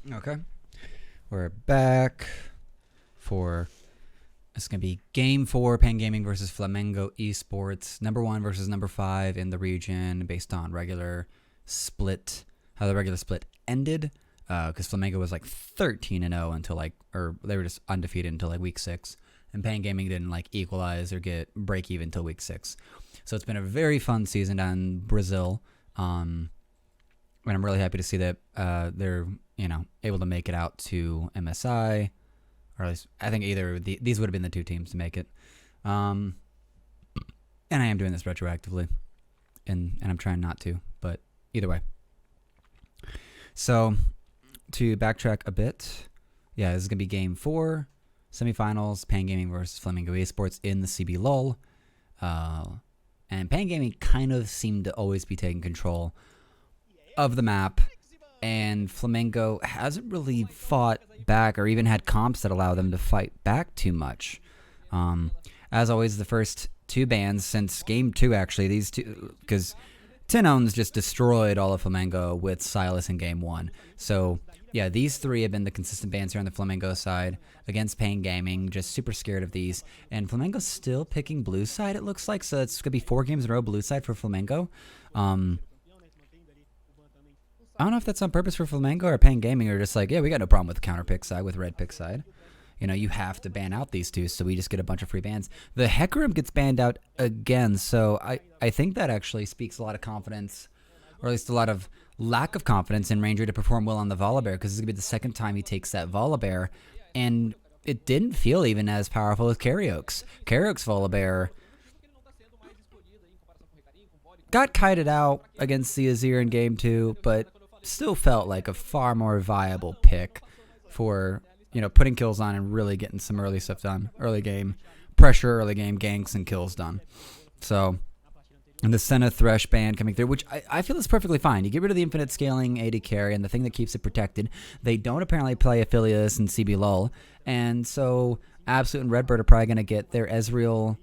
Okay. We're back for it's going to be game 4, Pan Gaming versus Flamengo Esports. Number 1 versus number 5 in the region based on regular split, how the regular split ended. Because Flamengo was like 13-0 until like, or they were just undefeated until like week 6. And Pan Gaming didn't like equalize or get break even until week 6. So it's been a very fun season down in Brazil. And I'm really happy to see that they're, able to make it out to MSI. Or at least I think either these would have been the two teams to make it. And I am doing this retroactively. And I'm trying not to. But either way. So to backtrack a bit. Yeah, this is going to be game 4. Semifinals. Pan Gaming versus Flamengo Esports in the CBLOL. And Pan Gaming kind of seemed to always be taking control of the map, and Flamengo hasn't really fought back or even had comps that allow them to fight back too much. As always, the first 2 bans since game 2, actually, these two, because Tenones just destroyed all of Flamengo with Silas in game 1. So yeah, these 3 have been the consistent bans here on the Flamengo side against Pain Gaming. Just super scared of these. And Flamengo's still picking blue side, it looks like. So it's going to be 4 games in a row blue side for Flamengo. I don't know if that's on purpose for Flamengo or Pain Gaming, or just like, yeah, we got no problem with counter pick side, with red pick side. You have to ban out these 2, so we just get a bunch of free bans. The Hecarim gets banned out again, so I think that actually speaks a lot of confidence, or at least a lot of lack of confidence in Ranger to perform well on the Volibear, because this is going to be the second time he takes that Volibear, and it didn't feel even as powerful as Karaoke's. Karaoke's Volibear got kited out against the Azir in game 2, but still felt like a far more viable pick for, putting kills on and really getting some early stuff done. Early game pressure, early game ganks and kills done. So, and the Senna Thresh ban coming through, which I feel is perfectly fine. You get rid of the infinite scaling AD carry and the thing that keeps it protected. They don't apparently play Affiliates and CBLOL, and so Absolute and Redbird are probably going to get their Ezreal.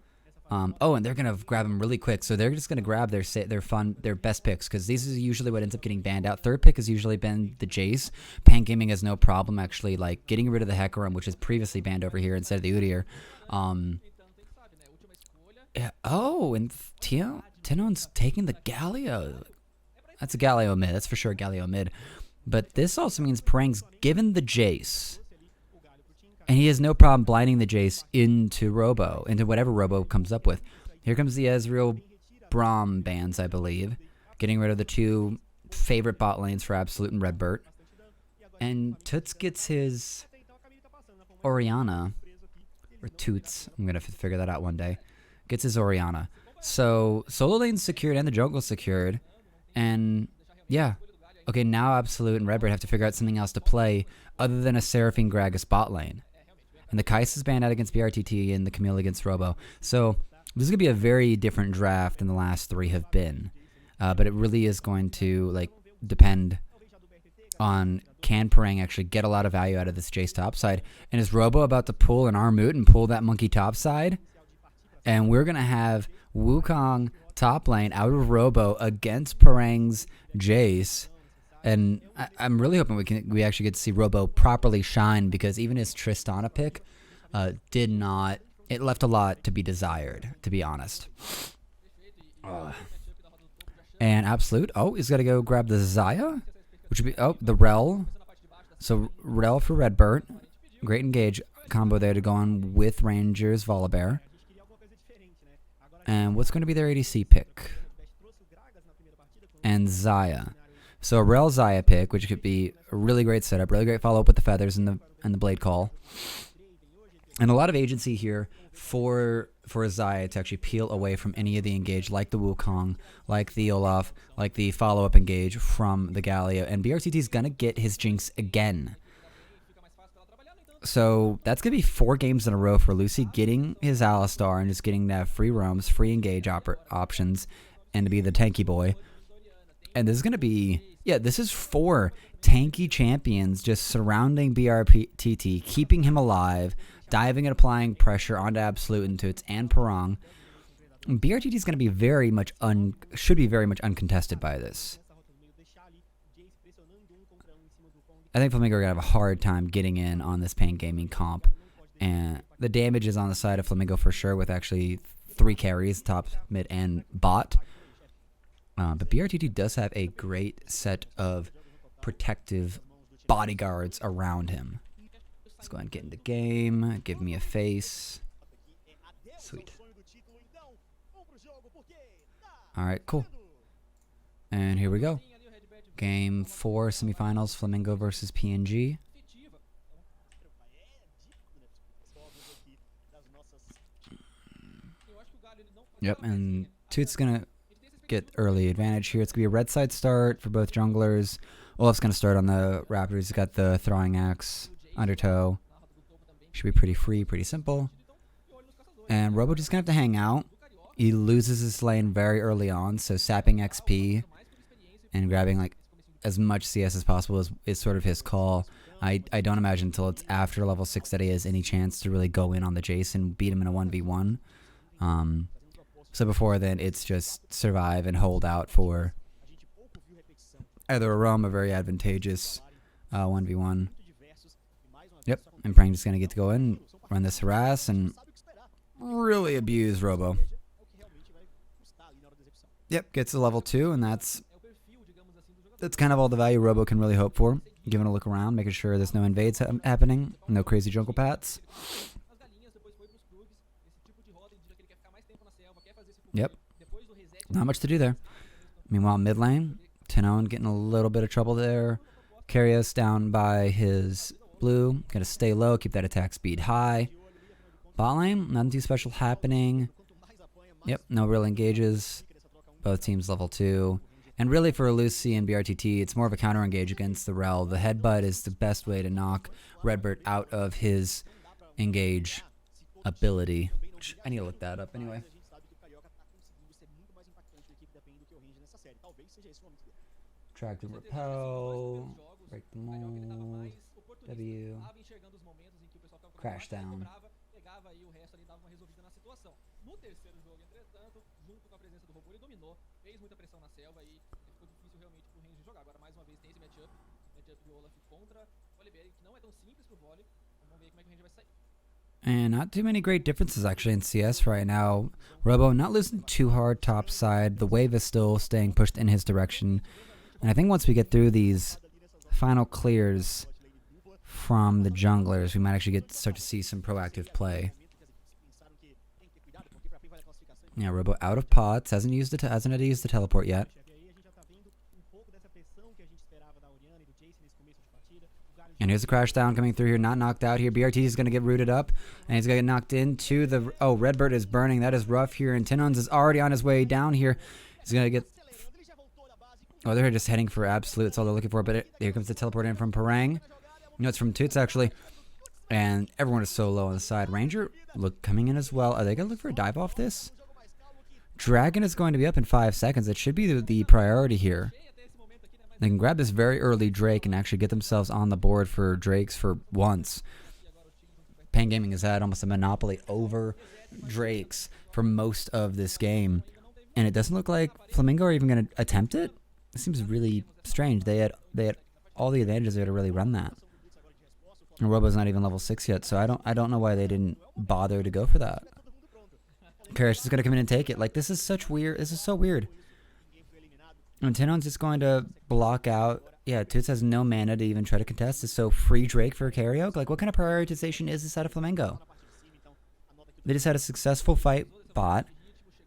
And they're going to grab them really quick. So they're just going to grab their best picks, because these is usually what ends up getting banned out. Third pick has usually been the Jace. Pan Gaming has no problem actually like getting rid of the Hecarim, which is previously banned over here, instead of the Udyr. And Tenon's taking the Galio. That's a Galio mid. That's for sure a Galio mid. But this also means Parang's given the Jace. And he has no problem blinding the Jace into whatever Robo comes up with. Here comes the Ezreal Braum bans, I believe. Getting rid of the 2 favorite bot lanes for Absolute and Redbird. And Toots gets his Orianna. Or Toots. I'm going to figure that out one day. Gets his Orianna. So, solo lane's secured and the jungle's secured. And, yeah. Okay, now Absolute and Redbird have to figure out something else to play other than a Seraphine Gragas bot lane. And the Kais is banned out against BRTT and the Camille against Robo. So this is going to be a very different draft than the last 3 have been. But it really is going to depend on, can Parang actually get a lot of value out of this Jace topside? And is Robo about to pull an Armut and pull that monkey topside? And we're going to have Wukong top lane out of Robo against Parang's Jace. And I'm really hoping we actually get to see Robo properly shine, because even his Tristana pick it left a lot to be desired, to be honest. And Absolute, he's got to go grab the Xayah, which would be, the Rel. So Rel for Redbird. Great engage combo there to go on with Ranger's Volibear. And what's going to be their ADC pick? And Xayah. So a Rel Xayah pick, which could be a really great setup, really great follow-up with the feathers and the blade call. And a lot of agency here for Xayah to actually peel away from any of the engage, like the Wukong, like the Olaf, like the follow-up engage from the Galio. And BRTT's going to get his Jinx again. So that's going to be 4 games in a row for Lucy getting his Alistar and just getting that free roams, free engage options, and to be the tanky boy. And this is going to be, this is 4 tanky champions just surrounding BRTT, keeping him alive, diving and applying pressure onto Absolute and Toots and Parang. BRTT is going to be should be very much uncontested by this. I think Flamengo are going to have a hard time getting in on this Pain Gaming comp. And the damage is on the side of Flamengo for sure, with actually 3 carries, top, mid, and bot. But BRTT does have a great set of protective bodyguards around him. Let's go ahead and get into game. Give me a face. Sweet. Alright, cool. And here we go. Game 4, semifinals, Flamengo versus PNG. Yep, and Toot's going to get early advantage here. It's going to be a red side start for both junglers. Olaf's going to start on the Raptors. He's got the throwing axe, undertow. Should be pretty free, pretty simple. And Robo just going to have to hang out. He loses his lane very early on, so sapping XP and grabbing like as much CS as possible is sort of his call. I don't imagine until it's after level 6 that he has any chance to really go in on the Jace and beat him in a 1v1. So before then, it's just survive and hold out for either a roam, a very advantageous 1v1. Yep, and Prang just going to get to go in, run this harass, and really abuse Robo. Yep, gets to level 2, and that's kind of all the value Robo can really hope for. Giving a look around, making sure there's no invades happening, no crazy jungle pats. Yep, not much to do there. Meanwhile, mid lane, Tenon getting a little bit of trouble there. Karius down by his blue. Got to stay low, keep that attack speed high. Bot lane, nothing too special happening. Yep, no real engages. Both teams level 2. And really for Lucy and BRTT, it's more of a counter engage against the Rel. The headbutt is the best way to knock Redbird out of his engage ability. Which I need to look that up anyway. Track to repel, break the mold, W, crash down. And not too many great differences actually in CS right now. Robo not losing too hard top side. The wave is still staying pushed in his direction. And I think once we get through these final clears from the junglers, we might actually start to see some proactive play. Yeah, Robo out of pots, hasn't had to use the teleport yet. And here's a crash down coming through here, not knocked out here. BRT is going to get rooted up, and he's going to get knocked into the... Oh, Redbird is burning. That is rough here, and Tinons is already on his way down here. He's going to get... Oh, they're just heading for absolute. That's all they're looking for, but here comes the teleport in from Parang. No, it's from Toots, actually. And everyone is so low on the side. Ranger coming in as well. Are they going to look for a dive off this? Dragon is going to be up in 5 seconds. It should be the priority here. They can grab this very early Drake and actually get themselves on the board for Drakes for once. Pain Gaming has had almost a monopoly over Drakes for most of this game. And it doesn't look like Flamengo are even going to attempt it. It seems really strange. They had all the advantages there to really run that. And Robo's not even level 6 yet, so I don't know why they didn't bother to go for that. Karish is going to come in and take it. Like, this is such weird. This is so weird. And Tenon's just going to block out. Yeah, Toots has no mana to even try to contest. It's so free Drake for Karaoke. Like, what kind of prioritization is this out of Flamengo? They just had a successful fight bot.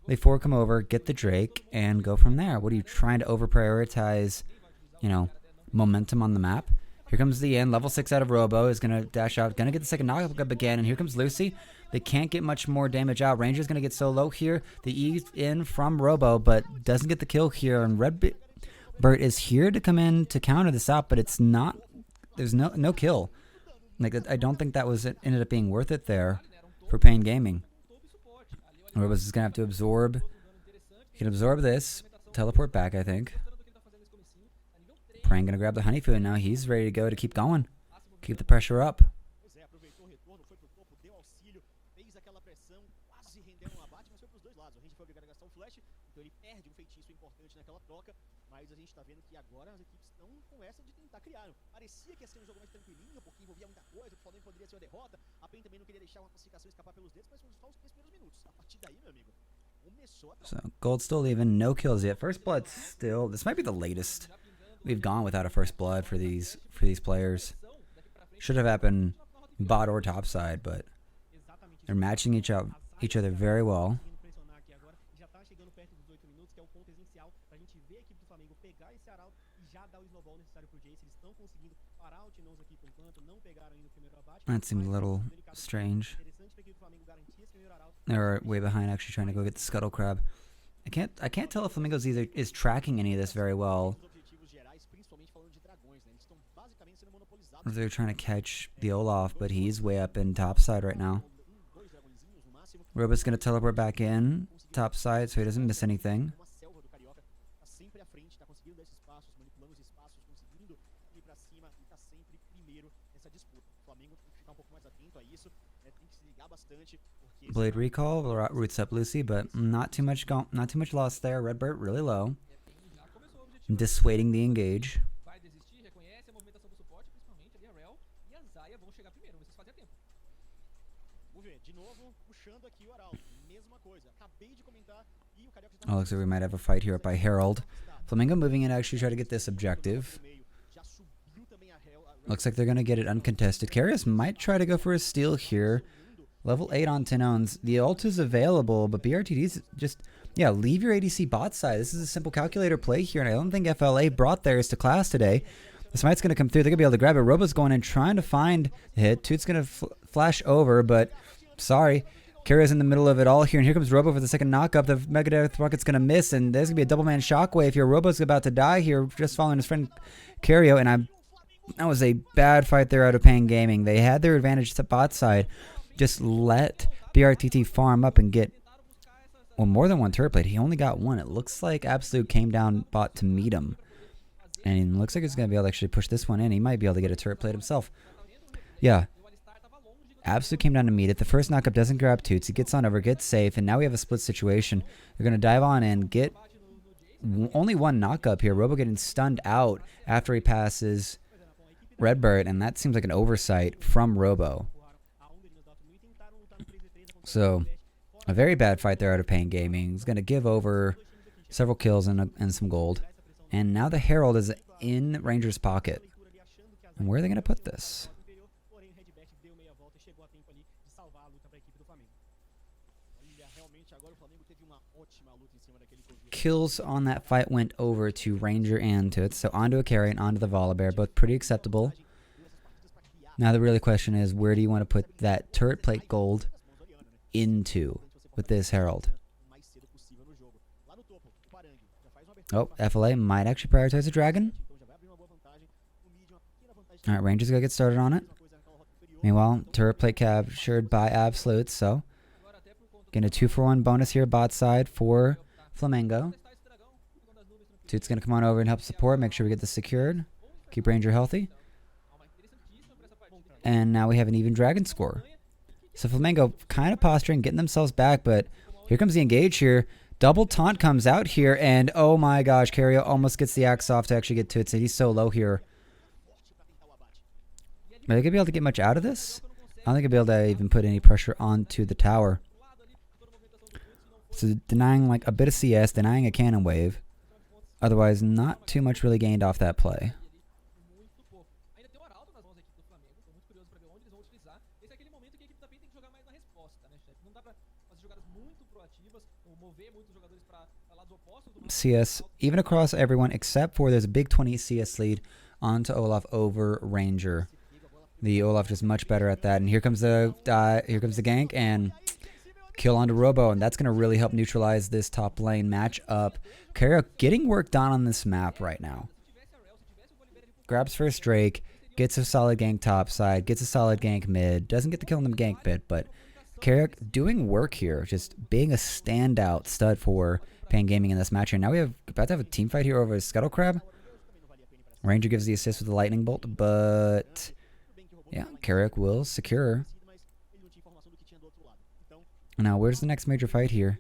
They fork him over, get the Drake, and go from there. What are you trying to over-prioritize, momentum on the map? Here comes the end. Level 6 out of Robo is going to dash out. Going to get the second knock up again. And here comes Lucy. They can't get much more damage out. Ranger's going to get so low here. The E in from Robo, but doesn't get the kill here. And Redbird is here to come in to counter this out, but it's not. There's no kill. Like, I don't think that ended up being worth it there for Pain Gaming. Robo's just going to have to absorb. He can absorb this. Teleport back, I think. Prang going to grab the honey food, and now he's ready to go to keep going. Keep the pressure up. So gold still even, no kills yet. First blood still. This might be the latest we've gone without a first blood for these players. Should have happened bot or top side, but they're matching each other very well. That seems a little strange. They're way behind, actually trying to go get the scuttle crab. I can't tell if Flamengo's is tracking any of this very well. Or they're trying to catch the Olaf, but he's way up in top side right now. Robo's gonna teleport back in top side so he doesn't miss anything. Blade recall roots up Lucy, but not too much loss there. Redbird really low, dissuading the engage. Oh, looks like we might have a fight here up by Herald. Flamengo moving in to actually try to get this objective. Looks like they're going to get it uncontested. Karius might try to go for a steal here. Level 8 on Tenons. The ult is available, but BRTD's just, yeah, leave your ADC bot side. This is a simple calculator play here, and I don't think FLA brought theirs to class today. The smite's going to come through. They're going to be able to grab it. Robo's going in, trying to find the hit. Toot's going to flash over, but sorry. Karius in the middle of it all here, and here comes Robo for the second knockup. The Megadeth Rocket's going to miss, and there's going to be a double-man shockwave here. Robo's about to die here, just following his friend Cario, and that was a bad fight there out of Pain Gaming. They had their advantage to bot side. Just let BRTT farm up and get, well, more than one turret plate. He only got one. It looks like Absolute came down bot to meet him. And looks like he's going to be able to actually push this one in. He might be able to get a turret plate himself. Yeah. Absolute came down to meet it. The first knockup doesn't grab Toots. He gets on over, gets safe, and now we have a split situation. They're going to dive on in, get only one knockup here. Robo getting stunned out after he passes Redbird, and that seems like an oversight from Robo. So, a very bad fight there out of Pain Gaming. He's going to give over several kills and some gold. And now the Herald is in Ranger's pocket. And where are they going to put this? Kills on that fight went over to Ranger and Toots. So onto a carry and onto the Volibear. Both pretty acceptable. Now the really question is, where do you want to put that turret plate gold into with this Herald? Oh, FLA might actually prioritize a dragon. Alright, Ranger's gonna get started on it. Meanwhile, turret plate captured by Absolute, so getting a 2-for-1 bonus here bot side for Flamengo. Toot's gonna come on over and help support, make sure we get this secured. Keep Ranger healthy. And now we have an even dragon score. So Flamengo kind of posturing, getting themselves back, but here comes the engage here. Double taunt comes out here, and oh my gosh, Cario almost gets the axe off to actually get to it. So he's so low here. Are they going to be able to get much out of this? I don't think they'll be able to even put any pressure onto the tower. So denying like a bit of CS, denying a cannon wave. Otherwise, not too much really gained off that play. CS, even across everyone except for there's a big 20 CS lead onto Olaf over Ranger. The Olaf just much better at that, and here comes the gank and kill onto Robo, and that's going to really help neutralize this top lane matchup. Cario getting work done on this map right now. Grabs first Drake, gets a solid gank top side, gets a solid gank mid, doesn't get the kill in the gank bit, but Cario doing work here, just being a standout stud for Pain Gaming in this match here. Now we have about to have a team fight here over a Scuttle Crab. Ranger gives the assist with the lightning bolt, but yeah, Carrick will secure. Now, where's the next major fight here?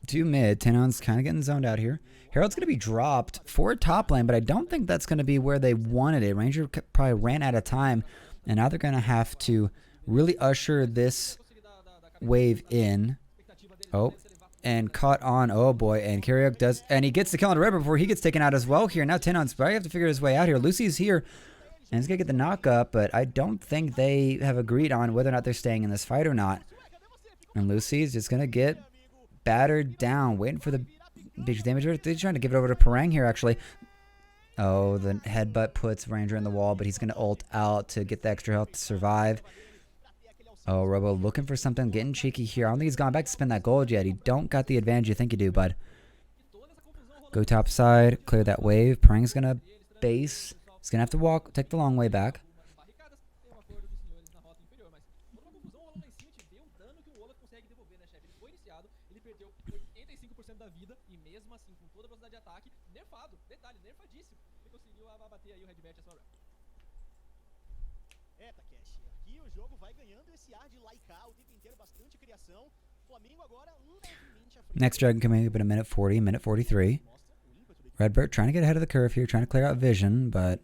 2 mid. Tenon's kind of getting zoned out here. Herald's going to be dropped for top lane, but I don't think that's going to be where they wanted it. Ranger probably ran out of time, and now they're going to have to really usher this wave in. Oh, and caught on. Oh boy, and Karaoke does, and he gets the kill on the river before he gets taken out as well here. Now Tenon's probably have to figure his way out here. Lucy's here, and he's going to get the knock up, but I don't think they have agreed on whether or not they're staying in this fight or not. And Lucy's just going to get battered down, waiting for the big damage. They're trying to give it over to Parang here, actually. Oh, the headbutt puts Ranger in the wall, but he's going to ult out to get the extra health to survive. Oh, Robo looking for something, getting cheeky here. I don't think he's gone back to spend that gold yet. He don't got the advantage you think you do, bud. Go top side, clear that wave. Parang's going to base. He's going to have to walk, take the long way back. Next dragon coming up in a minute 40, minute 43. Redbird trying to get ahead of the curve here, trying to clear out vision, but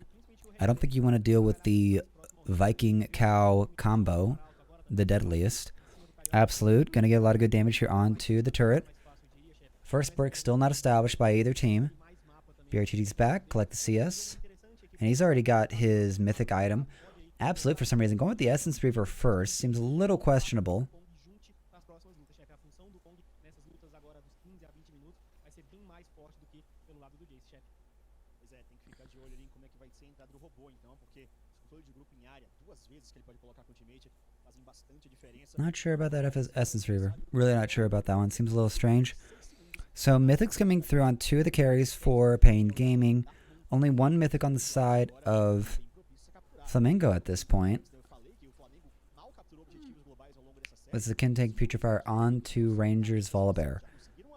I don't think you want to deal with the Viking cow combo, the deadliest. Absolute, going to get a lot of good damage here onto the turret. First brick still not established by either team. BRTT's back, collect the CS. And he's already got his mythic item. Absolute, for some reason, going with the Essence Reaver first seems a little questionable. Not sure about that Essence Reaver. Really not sure about that one. Seems a little strange. So Mythic's coming through on 2 of the carries for Pain Gaming. Only 1 Mythic on the side of Flamengo at this point. This is the Kintake Putrefier on to Rangers Volibear.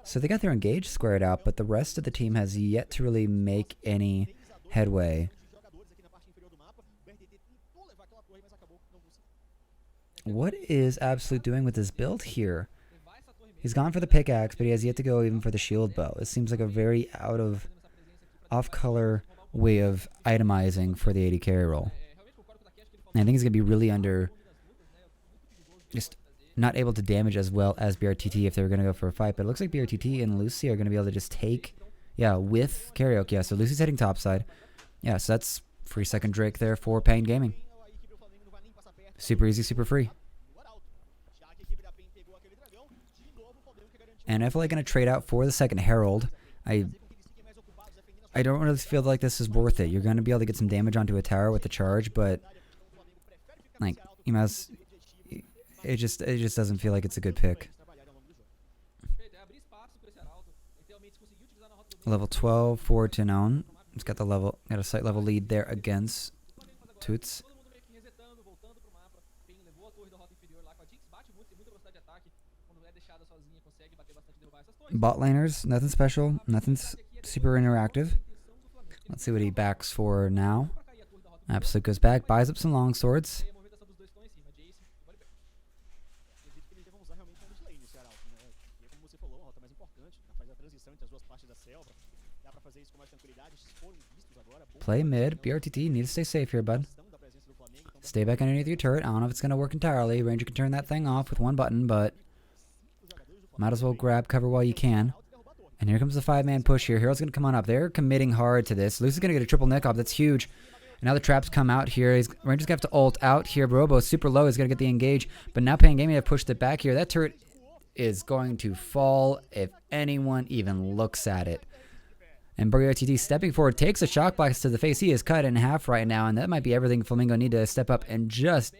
So they got their engage squared out, but the rest of the team has yet to really make any headway. What is Absolute doing with his build here? He's gone for the pickaxe, but he has yet to go even for the shield bow. It seems like a very off-color way of itemizing for the AD carry role. And I think he's going to be really just not able to damage as well as BRTT if they were going to go for a fight. But it looks like BRTT and Lucy are going to be able to just take, with Karaoke. Yeah, so Lucy's heading topside. Yeah, so that's free second Drake there for Pain Gaming. Super easy, super free. And FLA going to trade out for the second Herald. I don't really feel like this is worth it. You're going to be able to get some damage onto a tower with the charge, but like it just doesn't feel like it's a good pick. Level 12 for Tenon. He's got a site level lead there against Toots. Bot laners, nothing special, nothing super interactive. Let's see what he backs for now. Absolute goes back, buys up some long swords. Play mid. BRTT, need to stay safe here, bud. Stay back underneath your turret. I don't know if it's going to work entirely. Ranger can turn that thing off with one button, but might as well grab cover while you can. And here comes the 5-man push here. Hero's going to come on up. They're committing hard to this. Lucy's going to get a triple nick off. That's huge. And now the traps come out here. Ranger's going to have to ult out here. Robo super low. He's going to get the engage. But now Pain Gaming have pushed it back here. That turret is going to fall if anyone even looks at it. And BRTT stepping forward takes a shock blast to the face. He is cut in half right now, and that might be everything Flamengo need to step up and just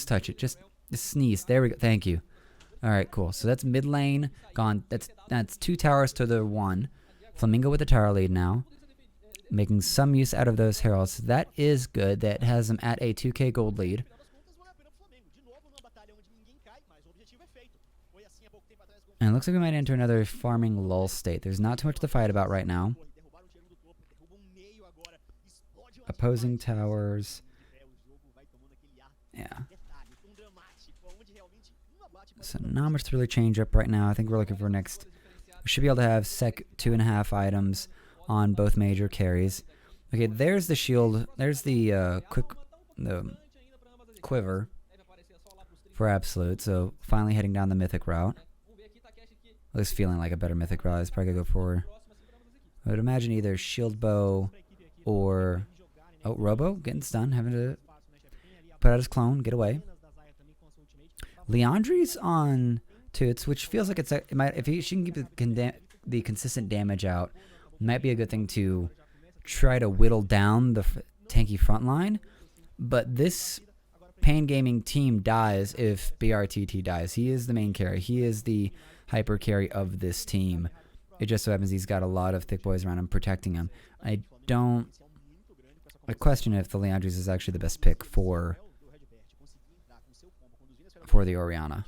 touch it. Just sneeze. There we go. Thank you. All right, cool. So that's mid lane gone. That's 2 towers to the 1. Flamengo with the tower lead now, making some use out of those heralds. So that is good. That has them at a 2k gold lead. And it looks like we might enter another farming lull state. There's not too much to fight about right now. Opposing towers. Yeah. So not much to really change up right now. I think we're looking for next We should be able to have 2.5 items on both major carries. Okay, there's the shield. There's the quiver for Absolute. So finally heading down the mythic route. At least feeling like a better mythic route. It's probably gonna go for, I would imagine, either shield bow or Robo getting stunned, having to put out his clone, get away. Leandri's on Toots, which feels like it might, if she can keep the consistent damage out, might be a good thing to try to whittle down the tanky front line. But this Pain Gaming team dies if BRTT dies. He is the main carry. He is the hyper carry of this team. It just so happens he's got a lot of thick boys around him protecting him. I question if the Leandris is actually the best pick for the Orianna.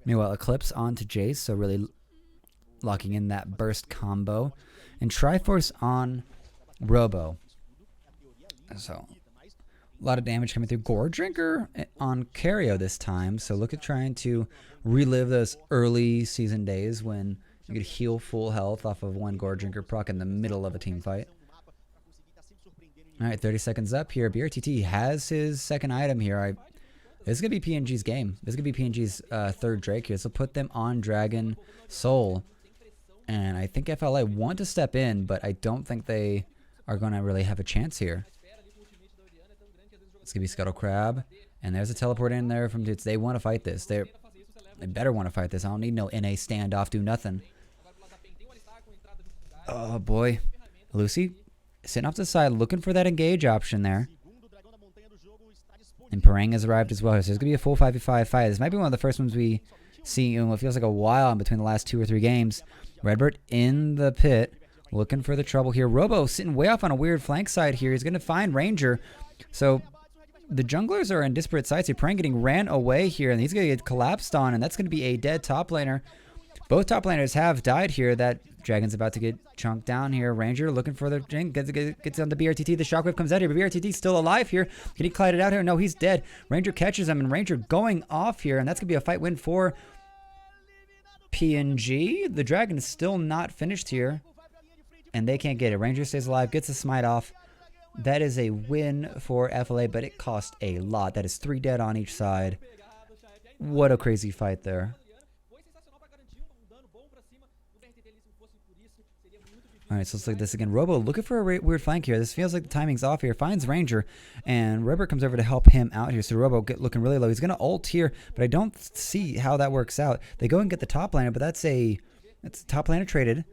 Meanwhile, Eclipse onto Jace, so really locking in that burst combo. And Triforce on Robo. So, a lot of damage coming through. Gore Drinker on Cario this time. So look at trying to relive those early season days when you could heal full health off of one Gore Drinker proc in the middle of a team fight. Alright, 30 seconds up here. BRTT has his second item here. This is going to be PNG's game. This is going to be PNG's third Drake here. So put them on Dragon Soul. And I think FLA want to step in, but I don't think they are going to really have a chance here. It's going to be Scuttle Crab. And there's a teleport in there from dudes. They want to fight this. They better want to fight this. I don't need no NA standoff, do nothing. Oh, boy. Lucy sitting off to the side, looking for that engage option there. And Parang has arrived as well. So there's going to be a full 5v5 fight. This might be one of the first ones we see in what feels like a while in between the last 2 or 3 games. Redbird in the pit, looking for the trouble here. Robo sitting way off on a weird flank side here. He's going to find Ranger. So the junglers are in disparate sides here. Parang getting ran away here, and he's going to get collapsed on, and that's going to be a dead top laner. Both top laners have died here. That Dragon's about to get chunked down here. Ranger looking for the gets on the BRTT. The shockwave comes out here, but BRTT's still alive here. Can he collide it out here? No, he's dead. Ranger catches him, and Ranger going off here, and that's going to be a fight win for PNG. The Dragon is still not finished here, and they can't get it. Ranger stays alive, gets a smite off. That is a win for FLA, but it cost a lot. That is 3 dead on each side. What a crazy fight there. Alright, so let's look at this again. Robo looking for a weird flank here. This feels like the timing's off here. Finds Ranger, and Rubber comes over to help him out here. So Robo looking really low. He's going to ult here, but I don't see how that works out. They go and get the top laner, but that's top laner traded.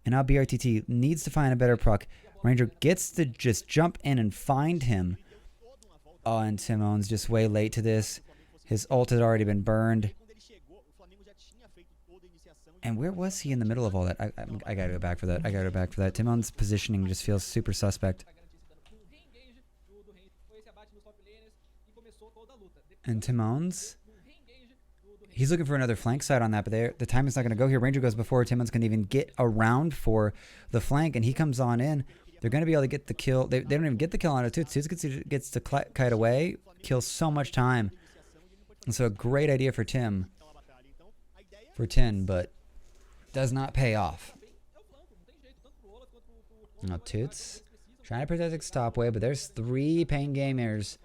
And now BRTT needs to find a better proc. Ranger gets to just jump in and find him. Oh, and Timon's just way late to this. His ult had already been burned. And where was he in the middle of all that? I gotta go back for that. Timon's positioning just feels super suspect. And Timon's, he's looking for another flank side on that, but the time is not going to go here. Ranger goes before Timon's can even get around for the flank, and he comes on in. They're going to be able to get the kill. They don't even get the kill on it, too. Toots gets to kite away, kills so much time. And so a great idea for Tin, but does not pay off. Now Toots trying to protect his top way, but there's 3 Pain Gamers,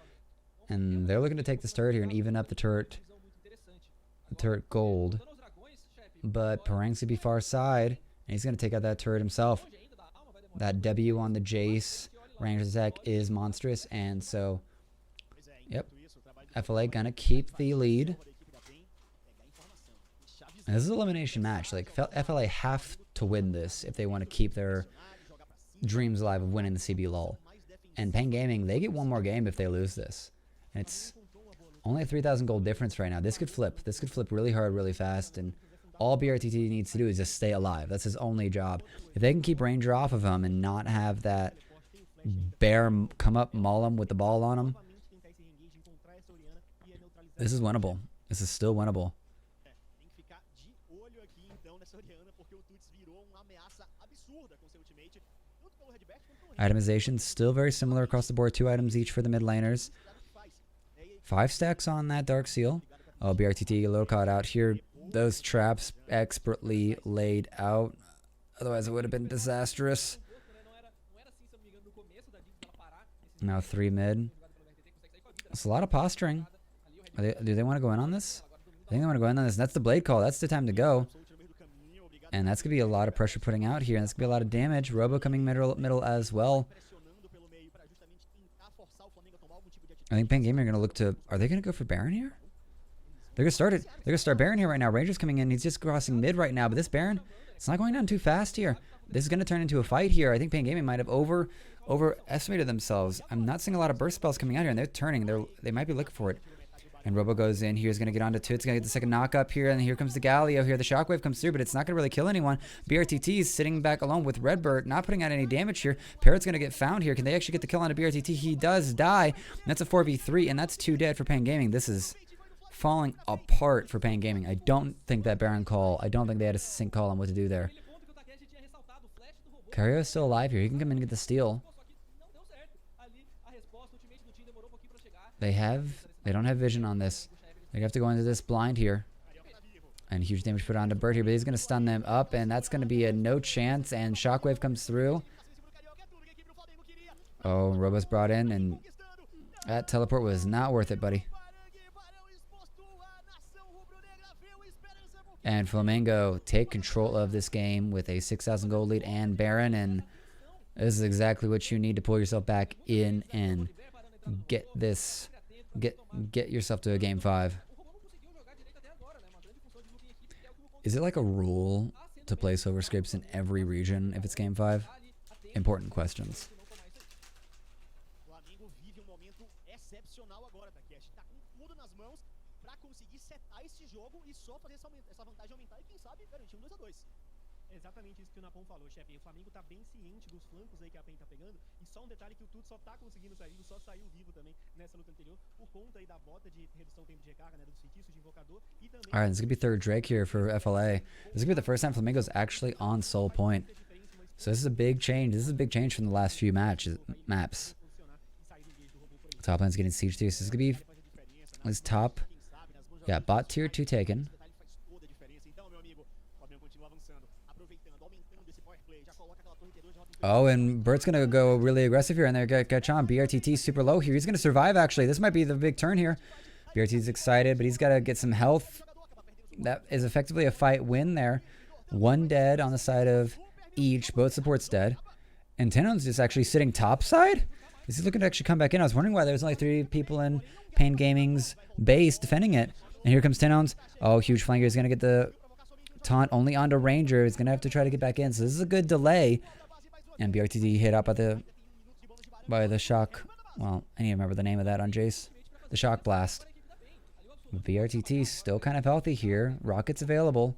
and they're looking to take this turret here and even up the turret gold. But Parang's to be far side, and he's going to take out that turret himself. That W on the Jace Ranger's attack is monstrous, and so, yep, FLA going to keep the lead. And this is an elimination match. Like, FLA have to win this if they want to keep their dreams alive of winning the CBLOL. And Pain Gaming, they get one more game if they lose this. And it's only a 3,000 gold difference right now. This could flip. This could flip really hard, really fast. And all BRTT needs to do is just stay alive. That's his only job. If they can keep Ranger off of him and not have that bear come up, maul him with the ball on him, this is winnable. This is still winnable. Itemization still very similar across the board. 2 items each for the mid laners. 5 stacks on that Dark Seal. Oh, BRTT a little caught out here. Those traps expertly laid out. Otherwise, it would have been disastrous. Now 3 mid. It's a lot of posturing. Do they want to go in on this? I think they want to go in on this. That's the blade call. That's the time to go. And that's going to be a lot of pressure putting out here. And that's going to be a lot of damage. Robo coming middle as well. I think Pan Gaming are going to look to... Are they going to go for Baron here? They're going to start it. They're going to start Baron here right now. Ranger's coming in. He's just crossing mid right now. But this Baron, it's not going down too fast here. This is going to turn into a fight here. I think Pan Gaming might have overestimated themselves. I'm not seeing a lot of burst spells coming out here. And they're turning. They might be looking for it. And Robo goes in here. He's going to get onto 2. It's going to get the second knock up here. And here comes the Galio here. The Shockwave comes through, but it's not going to really kill anyone. BRTT is sitting back alone with Redbird, not putting out any damage here. Parrot's going to get found here. Can they actually get the kill on a BRTT? He does die. That's a 4v3, and that's 2 dead for Pan Gaming. This is falling apart for Pan Gaming. I don't think that Baron call, I don't think they had a succinct call on what to do there. Cario is still alive here. He can come in and get the steal. They don't have vision on this. They have to go into this blind here. And huge damage put onto Bird here, but he's going to stun them up, and that's going to be a no chance, and Shockwave comes through. Oh, Robo's brought in, and that teleport was not worth it, buddy. And Flamengo take control of this game with a 6,000 gold lead and Baron, and this is exactly what you need to pull yourself back in and get this... Get yourself to a game 5. Is it like a rule to play silver scrapes in every region if it's game 5? Important questions. Exatamente isso que o Napão falou, chefe. O Flamengo tá bem ciente dos flancos aí que a PEN tá pegando. E só um detalhe que o Tuto só tá conseguindo sair, só saiu vivo também nessa luta anterior, por conta aí da bota de redução do tempo de recarga, né, dos feitiços de invocador. E também... Alright, this is going to be third Drake here for FLA. This is going to be the first time Flamengo's actually on Soul Point. So this is a big change. This is a big change from the last few maps. Top lane's getting siege through. So this is going to be this top. Yeah, bot tier 2 taken. Oh, and Bert's going to go really aggressive here, and they're going to catch on. BRTT super low here. He's going to survive, actually. This might be the big turn here. BRTT's excited, but he's got to get some health. That is effectively a fight win there. 1 dead on the side of each. Both supports dead. And Tenon's just actually sitting topside? Is he looking to actually come back in? I was wondering why there was only 3 people in Pain Gaming's base defending it. And here comes Tenon's. Oh, huge flanker. He's going to get the taunt only onto Ranger. He's going to have to try to get back in. So this is a good delay. And BRTT hit up by the shock. Well, I need to remember the name of that on Jace. The shock blast. BRTT still kind of healthy here. Rockets available.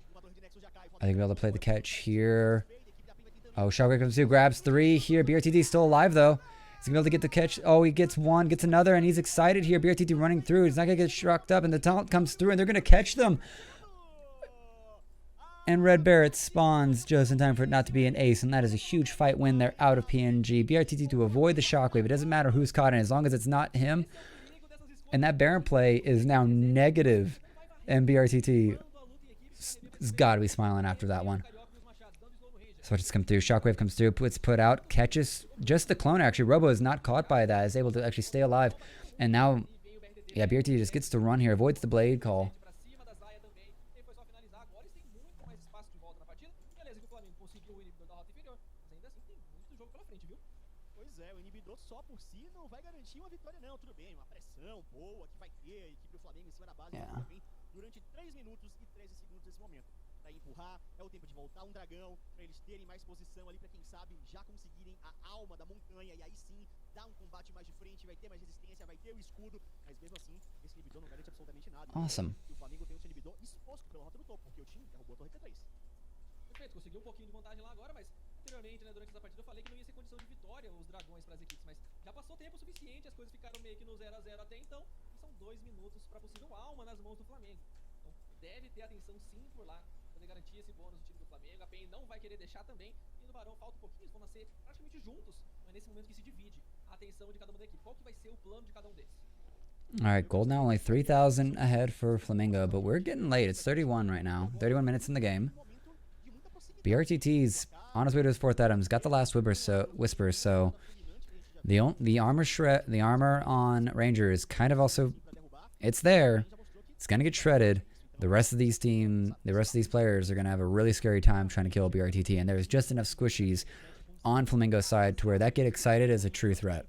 I think we'll be able to play the catch here. Oh, Shockwave comes through, grabs 3 here. BRTT still alive though. He's gonna be able to get the catch. Oh, he gets 1, gets another, and he's excited here. BRTT running through. He's not gonna get shocked up, and the taunt comes through, and they're gonna catch them. And Red Barrett spawns just in time for it not to be an ace, and that is a huge fight win. They're out of PNG. BRTT to avoid the Shockwave. It doesn't matter who's caught in, as long as it's not him. And that Baron play is now negative, and BRTT has got to be smiling after that one. So just come through. Shockwave comes through, puts put out, catches just the clone actually. Robo is not caught by that, is able to actually stay alive. And now, yeah, BRTT just gets to run here, avoids the blade call. Yeah. Durante 3 minutos e 13 segundos nesse momento. Pra empurrar, é o tempo de voltar um dragão, pra eles terem mais posição ali, pra quem sabe já conseguirem a alma da montanha, e aí sim, dar um combate mais de frente, vai ter mais resistência, vai ter o escudo, mas mesmo assim, esse inibidor não garante absolutamente nada. Awesome. E o Flamengo tem o seu inibidor exposto pela rota do topo, porque o time derrubou a torre T3. Perfeito, conseguiu um pouquinho de vantagem lá agora, mas anteriormente, né, durante essa partida eu falei que não ia ser condição de vitória os dragões para as equipes, mas já passou tempo suficiente, as coisas ficaram meio que no 0 a 0 até então, e são 2 minutos para possível alma nas mãos do Flamengo. Então deve ter atenção sim por lá, poder garantir esse bônus do time do Flamengo. A PEN não vai querer deixar também, e no Barão falta um pouquinho, eles vão nascer praticamente juntos, mas nesse momento que se divide a atenção de cada uma da equipe. Qual que vai ser o plano de cada um deles? All right, gold now only 3,000 ahead for Flamengo, but we're getting late. It's 31 right now. 31 minutes in the game. BRTT's on his way to his 4th item. He's got the last whisper, so the armor on Ranger is kind of also, it's there. It's gonna get shredded. The rest of these players are gonna have a really scary time trying to kill BRTT, and there's just enough squishies on Flamengo's side to where that get excited is a true threat.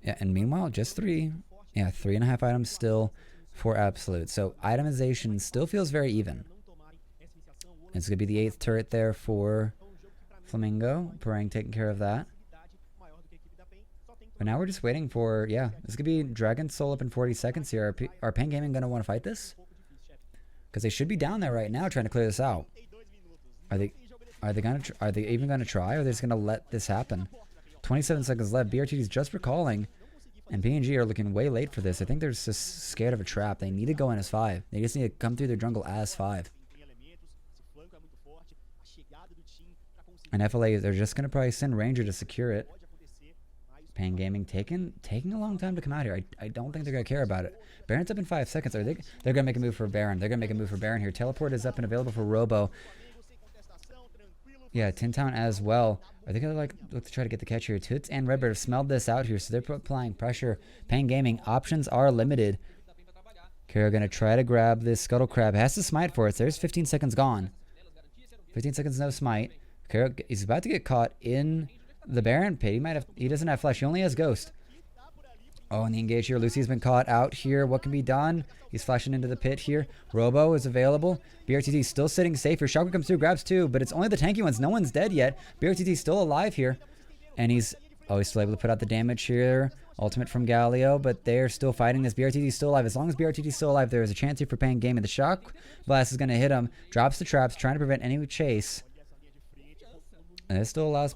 Yeah, and meanwhile, just 3.5 items still for Absolute. So itemization still feels very even. It's going to be the 8th turret there for Flamengo. Parang taking care of that. But now we're just waiting for, this is going to be Dragon Soul up in 40 seconds here. Are Pan Gaming going to want to fight this? Because they should be down there right now trying to clear this out. Are they even going to try, or are they just going to let this happen? 27 seconds left. BRTT's just recalling, and PNG are looking way late for this. I think they're just scared of a trap. They need to go in as 5. They just need to come through their jungle as 5. And FLA, they're just going to probably send Ranger to secure it. Pan Gaming taking a long time to come out here. I don't think they're going to care about it. Baron's up in 5 seconds. They're going to make a move for Baron. They're going to make a move for Baron here. Teleport is up and available for Robo. Yeah, Tin Town as well. Are they going to look to try to get the catch here? Toots and Redbird have smelled this out here, so they're applying pressure. Pan Gaming, options are limited. Kara going to try to grab this Scuttle Crab. Has to smite for it. So there's 15 seconds gone. 15 seconds, no smite. Kara is about to get caught in the Baron pit. He doesn't have flesh. He only has Ghost. Oh, and the engage here. Lucy's been caught out here. What can be done? He's flashing into the pit here. Robo is available. BRTT still sitting safe here. Shockwave comes through, grabs 2, but it's only the tanky ones. No one's dead yet. BRTT still alive here. And he's still able to put out the damage here. Ultimate from Galio, but they're still fighting this. BRTT is still alive. As long as BRTT is still alive, there is a chance here for Pan Gaming. The Shock Blast is going to hit him. Drops the traps, trying to prevent any chase. And this still allows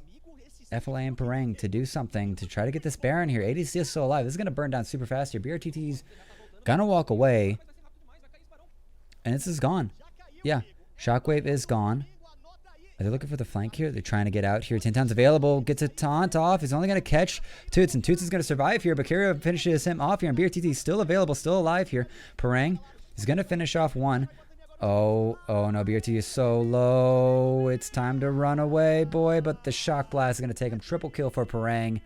FLA and Parang to do something to try to get this Baron here. ADC is still alive. This is going to burn down super fast here. BRTT's going to walk away. And this is gone. Yeah, Shockwave is gone. Are they looking for the flank here? They're trying to get out here. Tintown's available. Gets a taunt off. He's only going to catch Toots, and Toots is going to survive here. But Kira finishes him off here. And BRTT is still available, still alive here. Parang is going to finish off 1. Oh no, BRT is so low. It's time to run away, boy. But the Shock Blast is going to take him. Triple kill for Parang.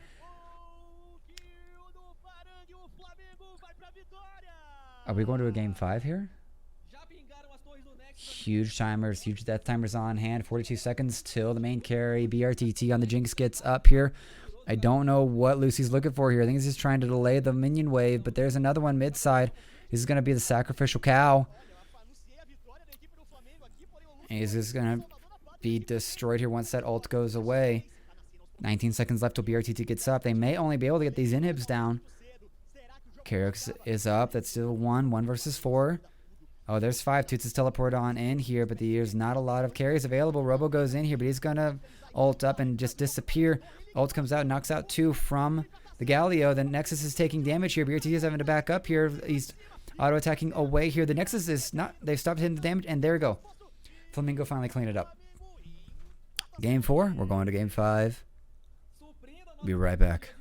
Are we going to a game 5 here? Huge timers, huge death timers on hand. 42 seconds till the main carry. BRTT on the Jinx gets up here. I don't know what Lucy's looking for here. I think he's just trying to delay the minion wave, but there's another one mid-side. This is going to be the sacrificial cow. He's just going to be destroyed here once that ult goes away. 19 seconds left till BRTT gets up. They may only be able to get these inhibs down. Karix is up. That's still 1 versus 4. Oh, there's 5. Toots is teleport on in here, but there's not a lot of carries available. Robo goes in here, but he's going to ult up and just disappear. Ult comes out, knocks out 2 from the Galio. The Nexus is taking damage here. BRTT is having to back up here. He's auto-attacking away here. The Nexus is not... They've stopped hitting the damage, and there we go. Flamengo finally cleaned it up. Game 4. We're going to game 5. Be right back.